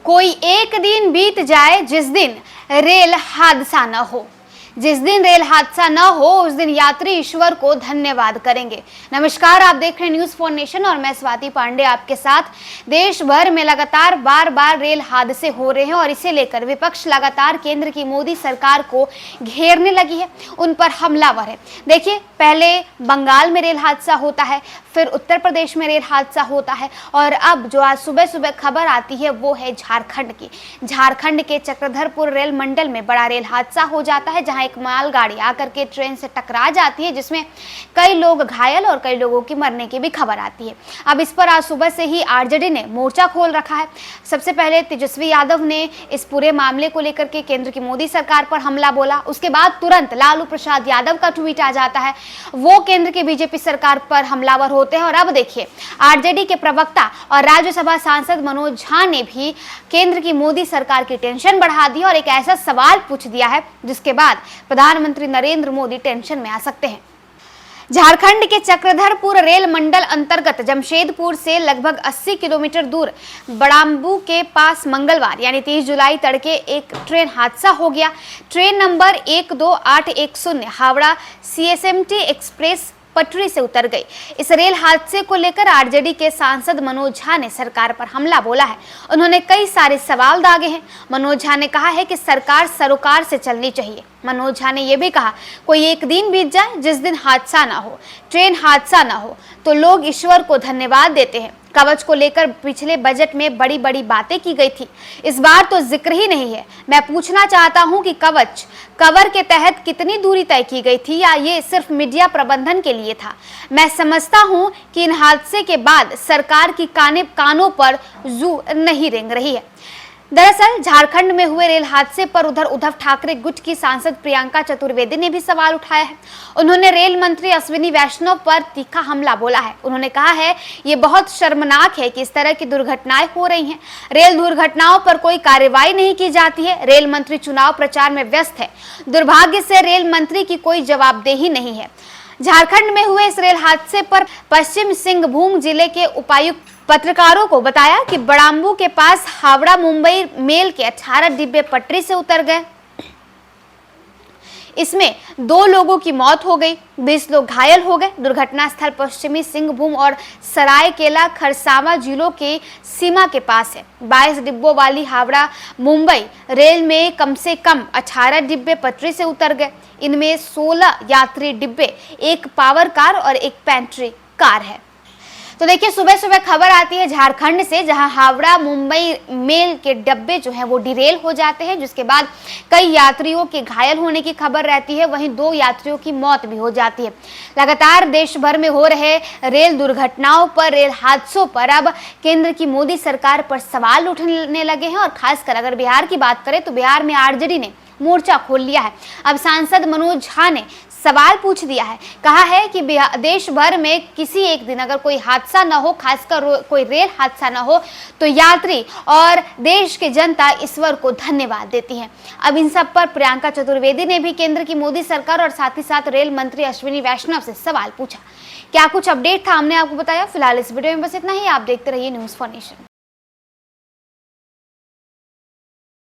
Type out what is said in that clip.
कोई एक दिन बीत जाए जिस दिन रेल हादसा न हो। जिस दिन रेल हादसा न हो उस दिन यात्री ईश्वर को धन्यवाद करेंगे। नमस्कार, आप देख रहे हैं न्यूज फॉर नेशन और मैं स्वाति पांडे आपके साथ। देश भर में लगातार बार बार रेल हादसे हो रहे हैं और इसे लेकर विपक्ष लगातार केंद्र की मोदी सरकार को घेरने लगी है, उन पर हमलावर है। देखिए, पहले बंगाल में रेल हादसा होता है, फिर उत्तर प्रदेश में रेल हादसा होता है और अब जो आज सुबह सुबह खबर आती है वो है झारखंड की। झारखंड के चक्रधरपुर रेल मंडल में बड़ा रेल हादसा हो जाता है, जहां एक मालगाड़ी आकर के ट्रेन से टकरा जाती है, जिसमें कई लोग घायल और कई लोगों की मरने की भी खबर आती है। अब इस पर आज सुबह से ही आरजेडी ने मोर्चा खोल रखा है। सबसे पहले तेजस्वी यादव ने इस पूरे मामले को लेकर के केंद्र की मोदी सरकार पर हमला बोला। उसके बाद तुरंत लालू प्रसाद यादव का ट्वीट आ जाता है, वो केंद्र की बीजेपी सरकार पर हमलावर होते हैं। और अब देखिए, आरजेडी के प्रवक्ता और राज्यसभा सांसद मनोज झा ने भी केंद्र की मोदी सरकार की टेंशन बढ़ा दी और एक ऐसा सवाल पूछ दिया है जिसके बाद प्रधानमंत्री नरेंद्र मोदी टेंशन में आ सकते हैं। झारखंड के चक्रधरपुर रेल मंडल अंतर्गत जमशेदपुर से लगभग 80 किलोमीटर दूर बड़ाम्बू के पास मंगलवार यानी 30 जुलाई तड़के एक ट्रेन हादसा हो गया। Train number 12810 Howrah CSMT express पटरी से उतर गई। इस रेल हादसे को लेकर आरजेडी के सांसद मनोज झा ने सरकार पर हमला बोला है। उन्होंने कई सारे सवाल दागे हैं। मनोज झा ने कहा है कि सरकार सरोकार से चलनी चाहिए। मनोज झा ने यह भी कहा, कोई एक दिन बीत जाए जिस दिन हादसा ना हो, ट्रेन हादसा ना हो, तो लोग ईश्वर को धन्यवाद देते हैं। कवच को लेकर पिछले बजट में बड़ी बड़ी बातें की गई थी, इस बार तो जिक्र ही नहीं है। मैं पूछना चाहता हूं कि कवर के तहत कितनी दूरी तय की गई थी या ये सिर्फ मीडिया प्रबंधन के लिए था? मैं समझता हूं कि इन हादसे के बाद सरकार की कानों पर जू नहीं रेंग रही है। दरअसल झारखंड में हुए रेल हादसे पर उधर उद्धव ठाकरे गुट की सांसद प्रियंका चतुर्वेदी ने भी सवाल उठाया है। उन्होंने रेल मंत्री अश्विनी वैष्णव पर तीखा हमला बोला है। उन्होंने कहा है, ये बहुत शर्मनाक है कि इस तरह की दुर्घटनाएं हो रही हैं। रेल दुर्घटनाओं पर कोई कार्रवाई नहीं की जाती है। रेल मंत्री चुनाव प्रचार में व्यस्त है। दुर्भाग्य से रेल मंत्री की कोई जवाबदेही नहीं है। झारखंड में हुए इस रेल हादसे पर पश्चिम सिंहभूम जिले के उपायुक्त पत्रकारों को बताया कि बड़ाम्बू के पास हावड़ा मुंबई मेल के 18 डिब्बे पटरी से उतर गए। इसमें 2 लोगों की मौत हो गई, 20 लोग घायल हो गए। दुर्घटना स्थल पश्चिमी सिंहभूम और सरायकेला खरसावां जिलों के सीमा के पास है। 22 डिब्बों वाली हावड़ा मुंबई रेल में कम से कम 18 डिब्बे पटरी से उतर गए। इनमें 16 यात्री डिब्बे, एक पावर कार और एक पेंट्री कार है। तो देखिए, सुबह सुबह खबर आती है झारखंड से, जहां हावड़ा मुंबई मेल के डब्बे जो हैं वो डिरेल हो जाते हैं, जिसके बाद कई यात्रियों के घायल होने की खबर रहती है। वहीं 2 यात्रियों की मौत भी हो जाती है। लगातार देश भर में हो रहे रेल दुर्घटनाओं पर, रेल हादसों पर अब केंद्र की मोदी सरकार पर सवाल उठने लगे हैं। और खासकर अगर बिहार की बात करें तो बिहार में आरजेडी ने मोर्चा खोल लिया है। अब सांसद मनोज झा ने सवाल पूछ दिया है, कहा है कि देश भर में किसी एक दिन अगर कोई हादसा न हो, खासकर कोई रेल हादसा न हो, तो यात्री और देश की जनता ईश्वर को धन्यवाद देती है। अब इन सब पर प्रियंका चतुर्वेदी ने भी केंद्र की मोदी सरकार और साथ ही साथ रेल मंत्री अश्विनी वैष्णव से सवाल पूछा। क्या कुछ अपडेट था, हमने आपको बताया। फिलहाल इस वीडियो में बस इतना ही। आप देखते रहिए न्यूज फॉर नेशन।